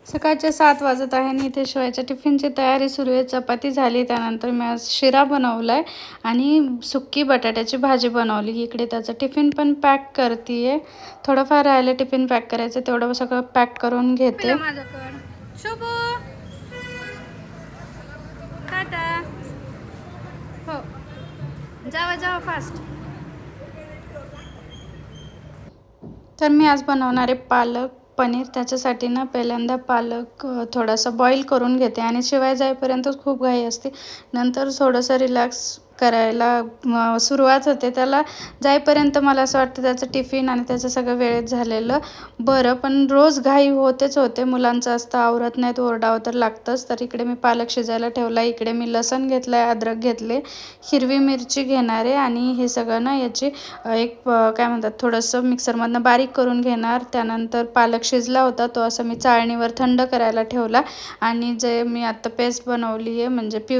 सकाळचे 7 वाजत आहे आणि इथे शिवायच्या टिफिनची तयारी सुरू आहे। चपाती झाली, त्यानंतर मी आज शिरा बनवलाय आणि सुक्की बटाट्याची भाजी बनवली। इकडे त्याचा टिफिन पण पॅक करतेय। थोडंफार राहिले टिफिन पॅक करायचं, तेवढं सगळं पॅक करून घेते। शुभू टाटा, हो जावा जावा फास्ट। तर मी आज बनवणार आहे पालक पनीर। त्याच्यासाठी ना पहिल्यांदा पालक थोडासा बॉईल करून घेते आणि शिवाय जाईपर्यंत खूप घाई असते, नंतर थोडंसं रिलॅक्स करायला सुरुवात होते। त्याला जाईपर्यंत मला असं वाटतं त्याचं टिफिन आणि त्याचं सगळं वेळेत झालेलं बरं, पण रोज घाई होतेच होते। मुलांचं असतं, आवरत नाहीत, ओरडावं तर लागतंच। तर इकडे मी पालक शिजायला ठेवला, इकडे मी लसण घेतलाय, अद्रक घेतले, हिरवी मिरची घेणार आहे आणि हे सगळं ना याची एक काय म्हणतात थोडंसं मिक्सरमधनं बारीक करून घेणार। त्यानंतर पालक शिजला होता तो असं मी चाळणीवर थंड करायला ठेवला आणि जे मी आता पेस्ट बनवली आहे म्हणजे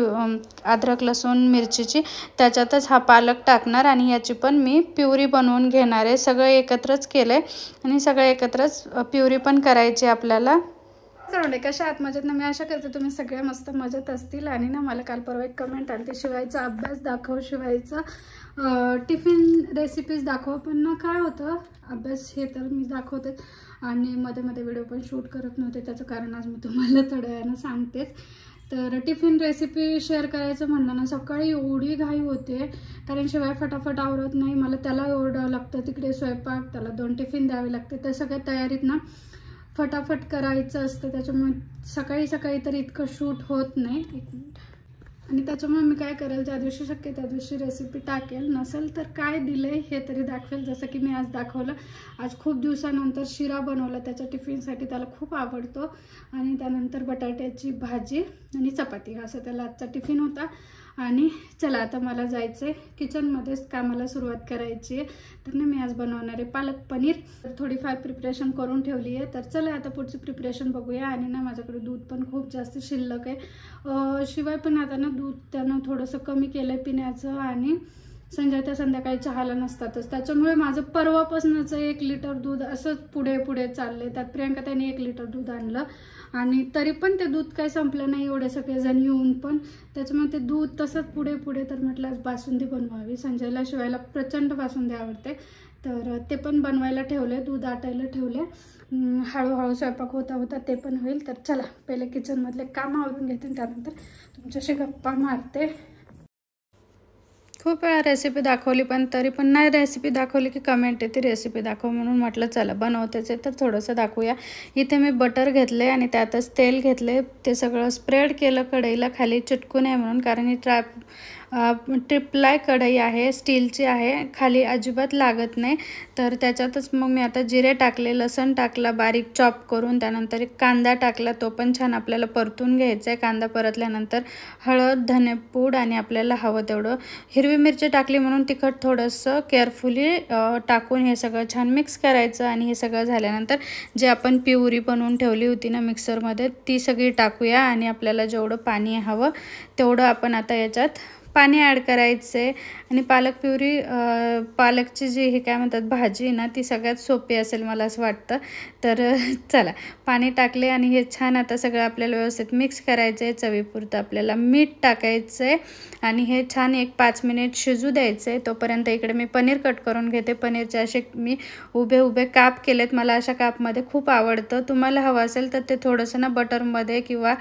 अद्रक लसूण मिरचीची, त्याच्यातच हा पालक टाकणार आणि याची पण मी प्युरी बनवून घेणार आहे। सगळं एकत्रच केलंय आणि सगळं एकत्रच प्युरी पण करायची आपल्याला। करून कशा आहात, मजेत ना? मी आशा करते तुम्ही सगळे मस्त मजेत असतील। आणि ना मला काल परवा एक कमेंट आली, शिवायचा अभ्यास दाखव, शिवायचा टिफिन रेसिपीज दाखव, पण ना काय होतं अभ्यास हे तर मी दाखवते आणि मध्ये मध्ये व्हिडिओ पण शूट करत नव्हते, त्याचं कारण आज मी तुम्हाला थोड्या वेळानं सांगतेच। तर टिफिन रेसिपी शेअर करायचं म्हणलं ना, सकाळी एवढी घाई होते कारण शिवाय फटाफट आवरत नाही, मला त्याला ओरडावं लागतं, तिकडे स्वयंपाक, त्याला 2 टिफिन द्यावे लागते, त्या सगळ्या तयारीत ना फटाफट करायचं असतं, त्याच्यामुळे सकाळी सकाळी तर इतकं शूट होत नाही। एक मिनिट। आणि त्याच्यामुळे मी काय करेल, ज्या दिवशी शक्य त्या दिवशी रेसिपी टाकेल, नसेल तर काय दिलंय हे तरी दाखवेल, जसं की मी आज दाखवलं। आज खूप दिवसानंतर शिरा बनवला त्याच्या टिफिनसाठी, त्याला खूप आवडतो। आणि त्यानंतर बटाट्याची भाजी आणि चपाती असं त्याला आजचा टिफिन होता। आणि चला आता मला जायचंय किचनमध्येच कामाला सुरुवात करायची आहे। तर ना मी आज बनवणार आहे पालक पनीर, तर थोडीफार प्रिपरेशन करून ठेवली आहे। तर चला आता पुढची प्रिपरेशन बघूया। आणि ना माझ्याकडे दूध पण खूप जास्त शिल्लक आहे, शिवाय पण आता ना दूध त्यानं थोडंसं कमी केलंय पिण्याचं आणि संजय तर संध्याकाळी चहाला नसतातच, त्याच्यामुळे माझं परवापासूनच 1 लिटर दूध असंच पुढे पुढे चाललंय। त्यात प्रियंका त्याने 1 लिटर दूध आणलं आणि तरी पण ते दूध काही संपलं नाही, एवढे सगळेजण येऊन पण, त्याच्यामुळे ते दूध तसंच पुढे पुढे। तर म्हटलं आज बासुंदी बनवावी, संजयला शिवायला प्रचंड बासुंदी आवडते, तर ते पण बनवायला ठेवले, दूध आटायला ठेवले, हळूहळू स्वयंपाक होता होता ते पण होईल। तर चला पहिले किचनमधले काम आवरून घेते, त्यानंतर तुमच्याशी गप्पा मारते। खूप वेळा रेसिपी दाखवली पण तरी पण नाही रेसिपी दाखवली की कमेंट येते रेसिपी दाखव, म्हणून म्हटलं चला बनवतेच आहे तर थोडंसं दाखवूया। इथे मी बटर घेतले आणि त्यातच तेल घेतले, ते सगळं स्प्रेड केलं कढईला, खाली चिटकू नये म्हणून, कारण ही ट्रिप्लाय कढई आहे, स्टीलची आहे, खाली अजिबात लागत नाही। तर त्याच्यातच मग मी आता जिरे टाकले, लसण टाकला बारीक चॉप करून, त्यानंतर एक कांदा टाकला, तो पण छान आपल्याला परतून घ्यायचा आहे। कांदा परतल्यानंतर हळद, धनेपूड आणि आपल्याला हवं तेवढं हिरवी मिरची टाकली म्हणून तिखट थोडंसं केअरफुली टाकून हे सगळं छान मिक्स करायचं। आणि हे सगळं झाल्यानंतर जे आपण प्युरी बनवून ठेवली होती ना मिक्सरमध्ये, ती सगळी टाकूया आणि आपल्याला जेवढं पाणी हवं तेवढं आपण आता याच्यात पाणी ॲड करायचे। आणि पालक प्युरी पालकची जी हे काय म्हणतात भाजी ना, ती सगळ्यात सोपी असेल मला असं वाटतं। तर चला पाणी टाकले आणि हे छान आता सगळं आपल्याला व्यवस्थित मिक्स करायचं आहे। चवीपुरतं आपल्याला मीठ टाकायचं आहे आणि हे छान 1-5 मिनिट शिजू द्यायचं आहे। तोपर्यंत इकडे मी पनीर कट करून घेते। पनीरचे असे मी उभे उभे काप केलेत, मला अशा कापमध्ये खूप आवडतं। तुम्हाला हवं असेल तर ते थोडंसं ना बटरमध्ये किंवा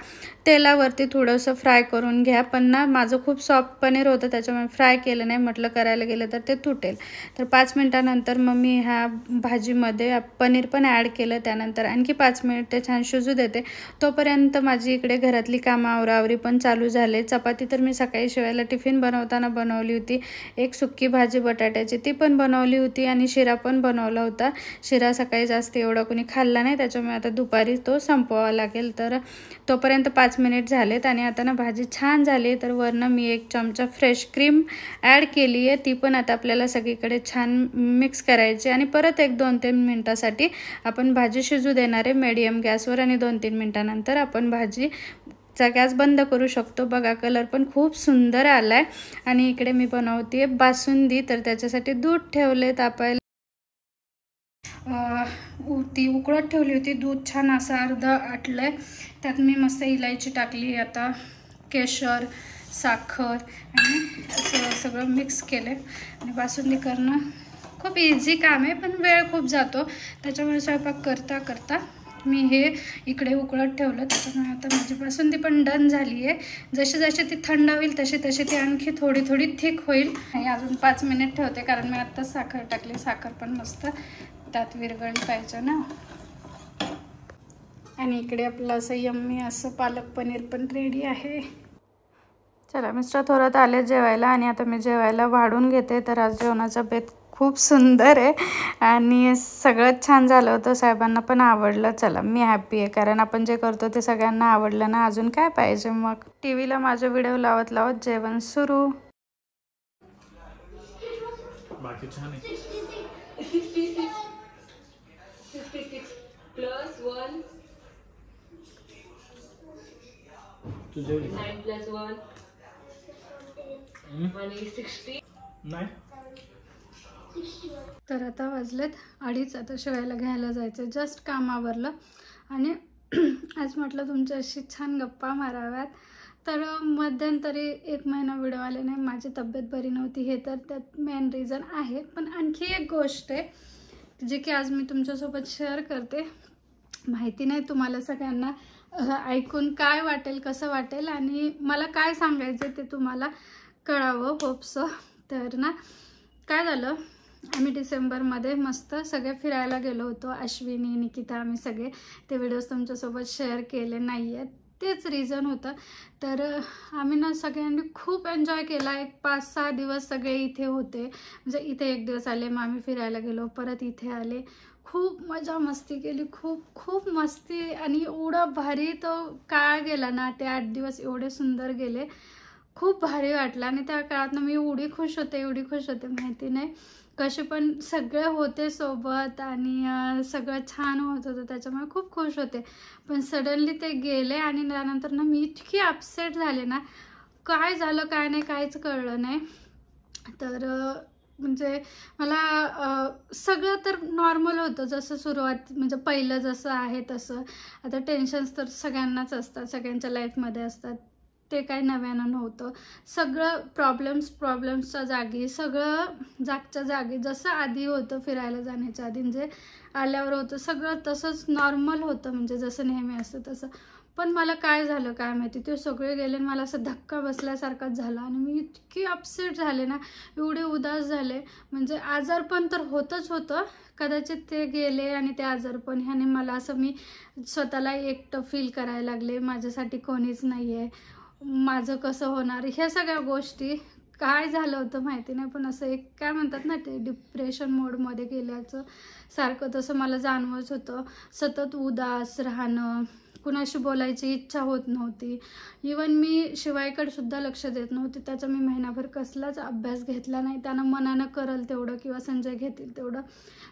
तेलावरती थोडंसं फ्राय करून घ्या, पण ना माझं खूप सॉफ्ट पनीर होतं त्याच्यामुळे फ्राय केलं नाही, म्हटलं करायला गेलं तर ते तुटेल। तर 5 मिनिटानंतर मग मी ह्या भाजीमध्ये पनीर पण ॲड केलं, त्यानंतर आणखी 5 मिनिट ते छान शिजू देते। तोपर्यंत माझी इकडे घरातली कामं आवरावरी पण चालू झाले। चपाती तर मी सकाळी शिवायला टिफिन बनवताना बनवली होती, एक सुक्की भाजी बटाट्याची ती पण बनवली होती आणि शिरा पण बनवला होता। शिरा सकाळी जास्त एवढा कोणी खाल्ला नाही, त्याच्यामुळे आता दुपारी तो संपवावा लागेल। तर तोपर्यंत 5 मिनिट झालेत आणि आता ना भाजी छान झाली, तर वरनं मी 1 चमचा फ्रेश क्रीम ॲड केली आहे, ती पण आता आपल्याला सगळीकडे छान मिक्स करायची आणि परत 1-2-3 मिनिटासाठी आपण भाजी शिजू देणार आहे मीडियम गॅसवर। आणि 2-3 मिनिटानंतर आपण भाजीचा गॅस बंद करू शकतो। बघा कलर पण खूप सुंदर आलाय। आणि इकडे मी बनवते बासुंदी, तर त्याच्यासाठी दूध ठेवले तापायला। ती उकळत ठेवली होती. दूध छान असं अर्धं आटलं आहे. त्यात मी मस्त इलायची टाकली, आता केशर, साखर आणि असं सगळं मिक्स केलं. आणि बासुंदी करणं खूप इझी काम आहे, पण वेळ खूप जातो. त्याच्यामुळे स्वयंपाक करता करता मी हे इकडे उकळत ठेवलं. त्याच्यामुळे आता माझी बासुंदी पण डन झाली आहे. जशी जशी ती थंड होईल तशी तशी ती आणखी थोडी थोडी थिक होईल. आणि अजून 5 मिनिट ठेवते, कारण मी आत्ताच साखर टाकली. साखर पण मस्त त्यात विरघळली पाहिजे ना. आणि इकडे आपलं असं यम्मी असं पालक पनीर पण रेडी आहे. चला, मिस्टर थोरात आले जेवायला आणि आता मी जेवायला वाढून घेते. तर आज जेवणाचा बेत खूप सुंदर आहे आणि सगळं छान झालं होतं. साहेबांना पण आवडलं. चला, मी हॅप्पी आहे, कारण आपण जे करतो ते सगळ्यांना आवडलं ना, अजून काय पाहिजे. मग टी व्हीला माझे व्हिडिओ लावत लावत जेवण सुरू. बाकी छान आहे. 66 plus 1 तुझे 9 plus 1 आणि 60 नाही. तर आता वाजलेत 2:30. आता शिवायला घ्यायला जायचं. जस्ट काम आवरलं आणि आज म्हटलं तुमच्याशी छान गप्पा माराव्यात. तर मध्यंतरी 1 महिना व्हिडिओ आले नाही. माझी तब्येत बरी नव्हती, हे तर त्यात मेन रिझन आहे. पण आणखी एक गोष्ट आहे जी की आज मी तुमच्यासोबत शेअर करते. माहिती नाही तुम्हाला सगळ्यांना ऐकून काय वाटेल, कसं वाटेल आणि मला काय सांगायचं ते तुम्हाला कळावं. Hope so. तर ना, काय झालं, आम्ही डिसेंबरमध्ये मस्त सगळे फिरायला गेलो होतो. अश्विनी, निकिता, आम्ही सगळे. ते व्हिडिओज तुमच्यासोबत शेअर केले नाही आहेत. तेच रिझन होतं. तर आम्ही ना सगळ्यांनी खूप एन्जॉय केला. एक 5-6 दिवस सगळे इथे होते. म्हणजे इथे 1 दिवस आले, मग आम्ही फिरायला गेलो, परत इथे आले. खूप मजा मस्ती केली, खूप खूप मस्ती. आणि एवढं भारी तो काळ गेला ना, ते 8 दिवस एवढे सुंदर गेले. खूप भारी वाटलं. आणि त्या काळात ना मी एवढी खुश होते माहिती नाही कसे. पण सगळे होते सोबत आणि सगळं छान होत होतं, त्याच्यामुळे खूप खुश होते. पण सडनली ते गेले आणि त्यानंतर ना मी इतकी अपसेट झाले ना, काय झालं काय नाही काहीच कळलं नाही. तर म्हणजे मला सगळं तर नॉर्मल होतं, जसं सुरुवात म्हणजे पहिलं जसं आहे तसं. आता टेन्शन्स तर सगळ्यांनाच असतात, सगळ्यांच्या लाईफमध्ये असतात. ते काही नव्यानं नव्हतं. सगळं प्रॉब्लेम्सच्या जागी, सगळं जागच्या जागी जसं आधी होतं फिरायला जाण्याच्या आधी, म्हणजे आल्यावर होतं सगळं तसंच नॉर्मल होतं, म्हणजे जसं नेहमी असतं तसं. पण मला काय झालं काय माहिती, ते सगळे गेले आणि मला असं धक्का बसल्यासारखाच झाला. आणि मी इतकी अपसेट झाले ना, एवढे उदास झाले. म्हणजे आजारपण तर होतंच होतं, कदाचित ते गेले आणि ते आजारपण ह्याने मला असं मी स्वतःला एकटं फील करायला लागले. माझ्यासाठी कोणीच नाही आहे, माझं कसं होणार, ह्या सगळ्या गोष्टी. काय झालं होतं माहिती नाही, पण असं एक काय म्हणतात ना, ते डिप्रेशन मोडमध्ये गेल्याचं सारखं तसं मला जाणवत होतं. सतत उदास राहणं, कुणाशी बोलायची इच्छा होत नव्हती. इवन मी शिवायकडे सुद्धा लक्ष देत नव्हते. त्याचा मी महिनाभर कसलाच अभ्यास घेतला नाही. त्यानं मनानं करल तेवढं किंवा संजय घेतील तेवढं,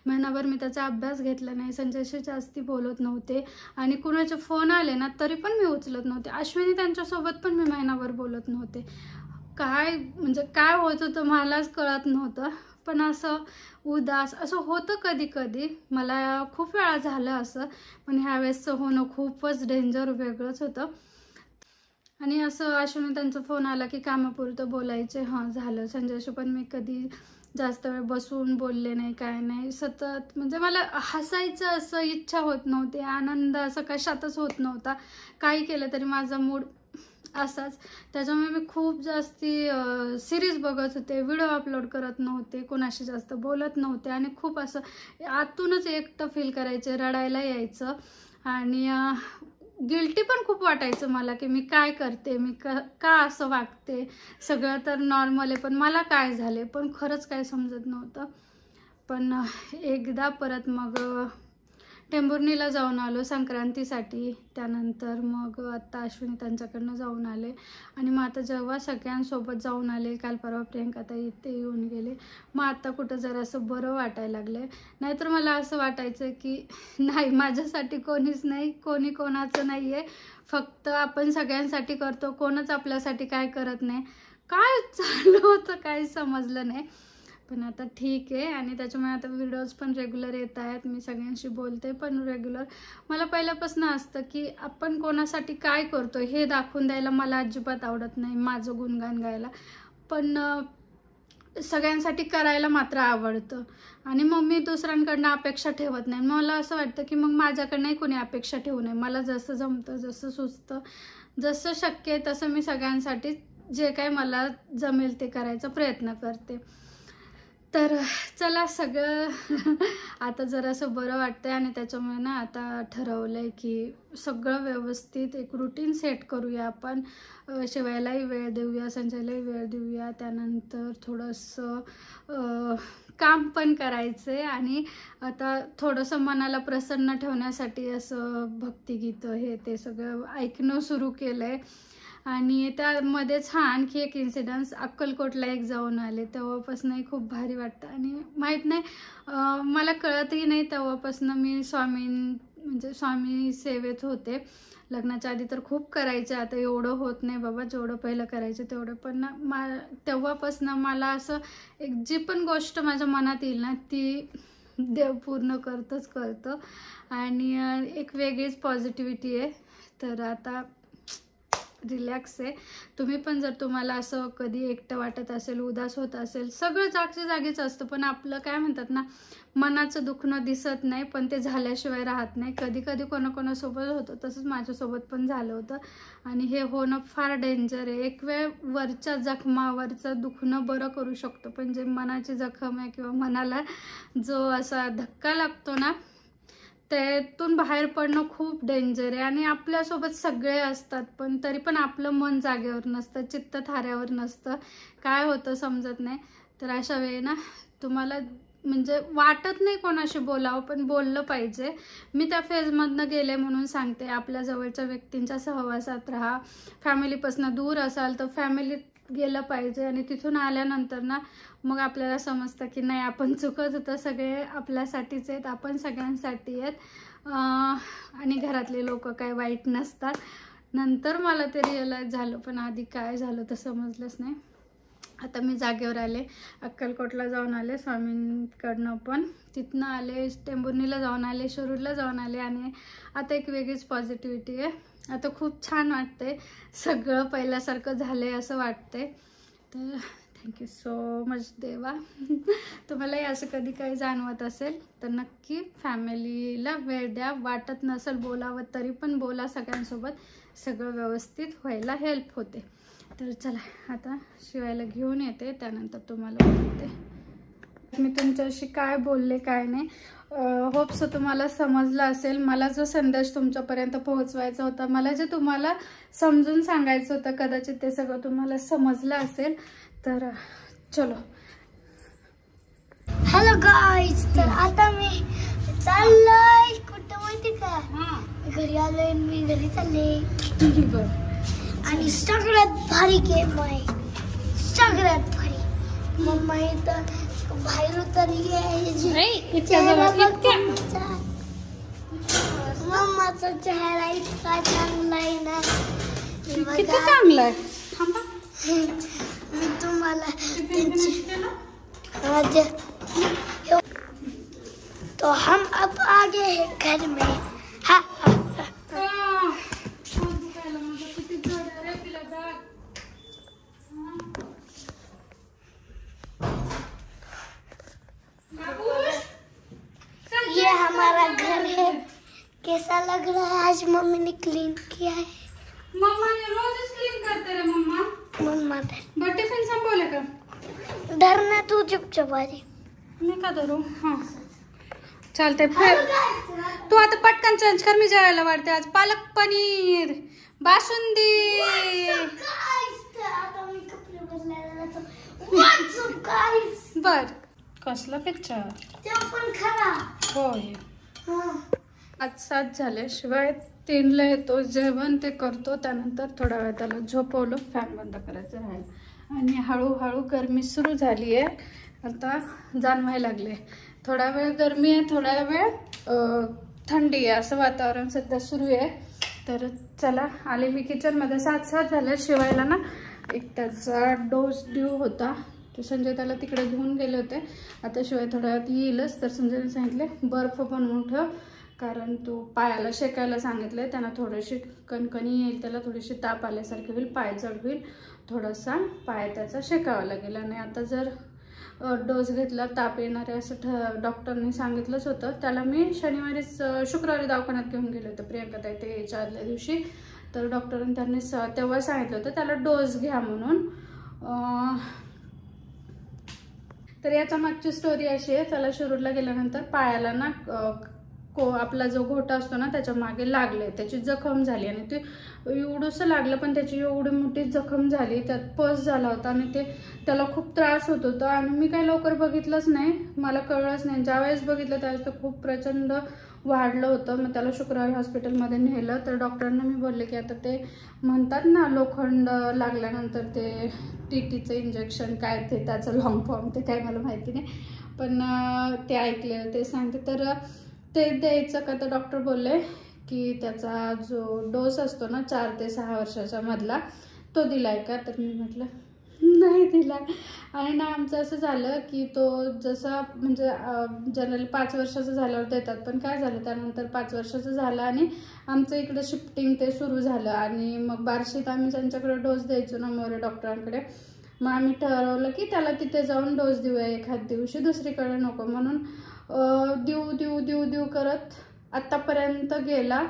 महिनाभर मी त्याचा अभ्यास घेतला नाही. संजयशी जास्ती बोलत नव्हते आणि कुणाचे फोन आले ना तरी पण मी उचलत नव्हते. अश्विनी त्यांच्यासोबत पण मी महिनाभर बोलत नव्हते. काय म्हणजे काय होत होतं मलाच कळत नव्हतं. पण असं उदास असं होतं कधी कधी, मला खूप वेळा झालं असं. पण ह्यावेळेसचं होणं खूपच डेंजर वेगळंच होतं. आणि असं अश्विनी त्यांचा फोन आला की कामापुरतं बोलायचे, हां झालं. संजयशी पण मी कधी जास्त वेळ बसून बोलले नाही, काय नाही. सतत म्हणजे मला हसायचं असं इच्छा होत नव्हती, आनंद असं कशातच होत नव्हता. काही केलं तरी माझा मूड असाच. त्याच्यामुळे मी खूप जास्ती सिरीज बघत होते, व्हिडिओ अपलोड करत नव्हते, कोणाशी जास्त बोलत नव्हते. आणि खूप असं आतूनच एकटं फील करायचे, रडायला यायचं. आणि गिल्टी पण खूप वाटायचं मला की मी काय करते, मी का असं वागते. सगळं तर नॉर्मल आहे, पण मला काय झाले, पण खरंच काय समजत नव्हतं. पण एकदा परत मग टेंभुर्णीला जाऊन आलो संक्रांतीसाठी. त्यानंतर मग आत्ता अश्विनी त्यांच्याकडनं जाऊन आले. आणि मग आता जेव्हा सगळ्यांसोबत जाऊन आले, काल परवा प्रियंकाताई ते येऊन गेले, मग आता कुठं जरा असं बरं वाटायला लागलं. नाहीतर मला असं वाटायचं की नाही, माझ्यासाठी कोणीच नाही, कोणी कोणाचं नाही आहे, फक्त आपण सगळ्यांसाठी करतो, कोणच आपल्यासाठी काय करत नाही. काय चाललं होतं काही समजलं नाही. पण आता ठीक आहे. आणि त्याच्यामुळे आता व्हिडिओज पण रेग्युलर येत आहेत, मी सगळ्यांशी बोलते पण रेग्युलर. मला पहिल्यापासून असतं की आपण कोणासाठी काय करतो हे दाखवून द्यायला मला अजिबात आवडत नाही, माझं गुणगान गायला. पण सगळ्यांसाठी करायला मात्र आवडतं. आणि मग मी दुसऱ्यांकडनं अपेक्षा ठेवत नाही. मला असं वाटतं की मग माझ्याकडनंही कोणी अपेक्षा ठेवू नये. मला जसं जमतं, जसं सुचतं, जसं शक्य आहे तसं मी सगळ्यांसाठी जे काही मला जमेल ते करायचा प्रयत्न करते. तर चला, सगळं आता जरासं बरं वाटतंय आणि त्याच्यामुळे ना आता ठरवलंय की सगळं व्यवस्थित एक रुटीन सेट करूया आपण. शिवायलाही वेळ देऊया, संजयलाही वेळ देऊया, त्यानंतर थोडंसं काम पण करायचं आहे. आणि आता थोडंसं मनाला प्रसन्न ठेवण्यासाठी असं भक्तिगीतं हे ते सगळं ऐकणं सुरू केलं आहे. आणि त्यामध्येच आणखी एक इन्सिडन्स, अक्कलकोटला एक जाऊन आले, तेव्हापासूनही खूप भारी वाटतं. आणि माहीत नाही, मला कळतही नाही तेव्हापासून मी स्वामी सेवेत होते. लग्नाच्या आधी तर खूप करायचे, आता एवढं होत नाही बाबा, जेवढं पहिलं करायचं तेवढं. पण तेव्हापासून मला असं एक जी पण गोष्ट माझ्या मनात येईल ना ती देव पूर्ण करतं. आणि एक वेगळीच पॉझिटिव्हिटी आहे. तर आता रिलॅक्स आहे. तुम्ही पण जर तुम्हाला असं कधी एकटं वाटत असेल, उदास होत असेल, सगळं जागच्या जागीच असतं, पण आपलं काय म्हणतात ना, मनाचं दुखणं दिसत नाही पण ते झाल्याशिवाय राहत नाही. कधी कधी कोणाकोणासोबत होतं, तसंच माझ्यासोबत पण झालं होतं. आणि हे होणं फार डेंजर आहे. एक वेळ वरच्या जखमावरचं दुखणं बरं करू शकतो, पण जे मनाची जखम आहे किंवा मनाला जो असा धक्का लागतो ना, त्यातून बाहेर पडणं खूप डेंजर आहे. आणि आपल्यासोबत सगळे असतात पण तरी पण आपलं मन जागेवर नसतं, चित्त थाऱ्यावर नसतं, काय होतं समजत नाही. तर अशा वेळी ना तुम्हाला म्हणजे वाटत नाही कोणाशी बोलावं, पण बोललं पाहिजे. मी त्या फेजमधनं गेले म्हणून सांगते. आपल्या जवळच्या व्यक्तींच्या सहवासात राहा. फॅमिलीपासून दूर असाल तर फॅमिलीत गेलं पाहिजे. आणि तिथून आल्यानंतर ना मग आपल्याला समजतं की नाही, आपण चुकत होतं, सगळे आपल्यासाठीच आहेत, आपण सगळ्यांसाठी आहेत. आणि घरातले लोक काय वाईट नसतात. नंतर मला ते रिअलाइज झालं, पण आधी काय झालं तर समजलंच नाही. आता मी जागेवर आले, अक्कलकोटला जाऊन आले स्वामींकडनं, पण तिथनं आले, टेंभुर्णीला जाऊन आले, शिरूरला जाऊन आले. आणि आता एक वेगळीच पॉझिटिव्हिटी आहे. आता खूप छान वाटते, सगळं पहिल्यासारखं झालंय असं वाटतंय. तर थँक्यू सो मच देवा. तुम्हालाही असं कधी काही जाणवत असेल तर नक्की फॅमिलीला वेळ द्या. वाटत नसेल बोलावं तरी पण बोला सगळ्यांसोबत, सगळं व्यवस्थित व्हायला हेल्प होते. तर चला, आता शिवायला घेऊन येते, त्यानंतर तुम्हाला बोलते मी तुमच्याशी काय बोलले काय नाही. होप्स तुम्हाला समजलं असेल. मला जो संदेश तुमच्यापर्यंत पोहोचवायचा होता, मला जे तुम्हाला समजून सांगायचं होतं, कदाचित ते सगळं तुम्हाला समजलं असेल. तर चलो. हॅलो गाईज, तर आता मी चाललोय कुठं माहिती का, घरी आलोय, मी घरी चालले. आणि सगळ्यात भारी गेम आहे, सगळ्यात भारी. मम्मा इथं बाहेर उतरली आहे. मम्माचा चेहरा इतका चांगला आहे ना, किती चांगला आहे. मी तुम्हाला तो हम अब आगे हैं घर में. हा ये हमारा घर है. कैसा लग रहा है? आज मम्मी ने क्लीन किया है. मम्मा ने रोज क्लीन करते रे मम्मा. मम्मा बट टिफिन संपवले का? डरना तू, चुपचाप आजी. मी का धरू? हां चालते. तू आता पटकन चेंज कर, मी जेवायला वाढते. आज पालक पनीर, बासुंदी. बर, कसला पिक्चर? होय. आज 7 झाले, शिवाय 3ला येतो, जेवण ते करतो, त्यानंतर थोडा वेळ त्याला झोपवलं, फॅन बंद करायचं राहील. आणि हळूहळू गरमी सुरू झाली आहे, आता जाणवायला लागले. थोडा वेळ गरमी आहे, थोडा वेळ थंडी आहे, असं वातावरण सध्या सुरू आहे. तर चला, आले मी किचनमध्ये. 7 झाले. शिवायला ना एक त्याचा डोस ड्यू होता, ते संजय त्याला तिकडे घेऊन गेले होते. आता शिवाय थोड्या वेळात येईलच. तर संजयने सांगितले बर्फ बनवून ठेव, कारण तो पायाला शेकायला सांगितले. त्यांना थोडीशी कणकणी येईल, त्याला थोडीशी ताप आल्यासारखी होईल, पाय जड होईल, थोडासा पाय त्याचा शेकावा लागेल. आणि आता जर डोस घेतला ताप येणारे असं डॉक्टरने सांगितलंच होतं. त्याला मी शुक्रवारी दवाखान्यात घेऊन गेले होते प्रियंकाताई ते याच्या आदल्या दिवशी. तर डॉक्टरांनी त्यांनी तेव्हा सांगितलं होतं त्याला डोस घ्या म्हणून. तर याच्या मागची स्टोरी अशी आहे, त्याला शिरूरला गेल्यानंतर पायाला ना आपला जो घोटा असतो ना त्याच्या मागे लागले, त्याची जखम झाली आणि ते एवढंसं लागलं पण त्याची एवढी मोठी जखम झाली, त्यात पस झाला होता आणि त्याला खूप त्रास होत होता. आणि मी काही लवकर बघितलंच नाही, मला कळलंच नाही. ज्यावेळेस बघितलं त्यावेळेस ते खूप प्रचंड वाढलं होतं. मग त्याला शुक्रवारी हॉस्पिटलमध्ये नेलं. तर डॉक्टरांना मी बोलले की आता ते म्हणतात ना लोखंड लागल्यानंतर ते TTचं इंजेक्शन काय ते त्याचं लॉंग फॉर्म ते काय मला माहिती नाही, पण ते ऐकले ते सांगते. तर ते द्यायचं का, तर डॉक्टर बोलले की त्याचा जो डोस असतो ना 4 ते 6 वर्षाच्या मधला तो दिलाय का. तर मी म्हटलं नाही दिला. आणि ना आमचं असं झालं की तो जसा म्हणजे जनरली 5 वर्षाचं झाल्यावर देतात, पण काय झालं त्यानंतर 5 वर्षाचं झालं आणि आमचं इकडं शिफ्टिंग ते सुरू झालं. आणि मग बार्शीत आम्ही ज्यांच्याकडे डोस द्यायचो ना मोरे डॉक्टरांकडे, मग आम्ही ठरवलं की त्याला तिथे जाऊन डोस देऊया एखाद दिवशी, दुसरीकडे नको. म्हणून देऊ करत आत्तापर्यंत गेला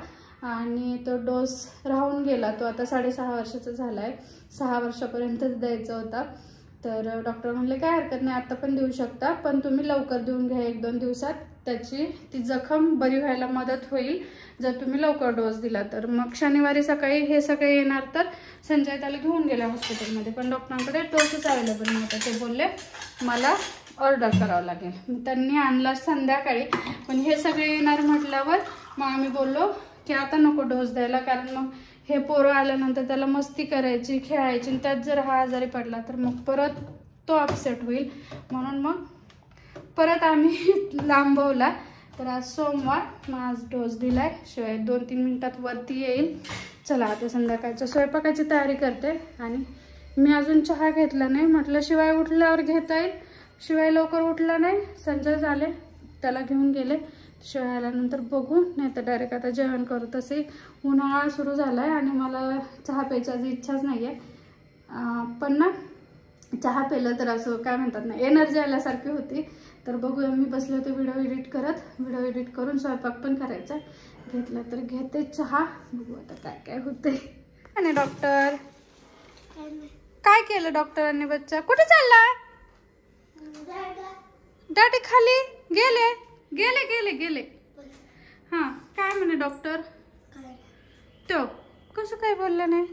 आणि तो डोस राहून गेला. तो आता 6.5 वर्षाचा झाला आहे, 6 वर्षापर्यंतच द्यायचा होता. तर डॉक्टर म्हणले काय हरकत नाही, आत्ता पण देऊ शकता, पण तुम्ही लवकर देऊन घ्या, 1-2 दिवसात ती जखम बरी व्हायला मदत होईल जर तुम्ही लवकर डोस दिला तर. मग शनिवारी सकाळी हे सगळे येणार, तर संजय त्याला घेऊन गेला हॉस्पिटलमध्ये, पण डॉक्टरांकडे डोसच अवेलेबल नव्हता. ते बोलले मला ऑर्डर करावं लागेल. मग त्यांनी आणला संध्याकाळी, पण हे सगळे येणार म्हटल्यावर मग आम्ही बोललो की आता नको डोस द्यायला, कारण मग हे पोरं आल्यानंतर त्याला मस्ती करायची, खेळायची, आणि त्यात जर हा आजारी पडला तर मग परत तो अपसेट होईल. म्हणून मग परत आम्ही लांबवला. तर आज सोमवार, मग आज डोस दिलाय. शिवाय 2-3 मिनिटात वरती येईल. चला आता संध्याकाळच्या स्वयंपाकाची तयारी करते. आणि मी अजून चहा घेतला नाही, म्हटलं शिवाय उठल्यावर घेता येईल. शिवाय लवकर उठला नाही, संजय झाले त्याला घेऊन गेले. शिवाय आल्यानंतर बघू, नाही तर डायरेक्ट आता जेवण करू. तसे उन्हाळा सुरू झाला आहे आणि मला चहा प्यायची इच्छाच नाही आहे, पण ना चहा प्यायलं तर असं काय म्हणतात ना एनर्जी आल्यासारखी होती. तर बघूया, मी बसले होते व्हिडिओ एडिट करून स्वयंपाक पण करायचा. घेतला तर घेते चहा, बघू आता काय काय होते. आणि डॉक्टर काय केलं डॉक्टरांनी? बच्चा कुठे चालला? डॅडी खाली गेले गेले गेले गेले हां, काय म्हणे डॉक्टर? तो कसं काय बोलला नाही?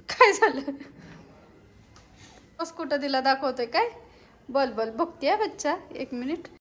काय झालं? कुठं दिला दाखवतोय काय? बोल बघते बच्चा, 1 मिनिट.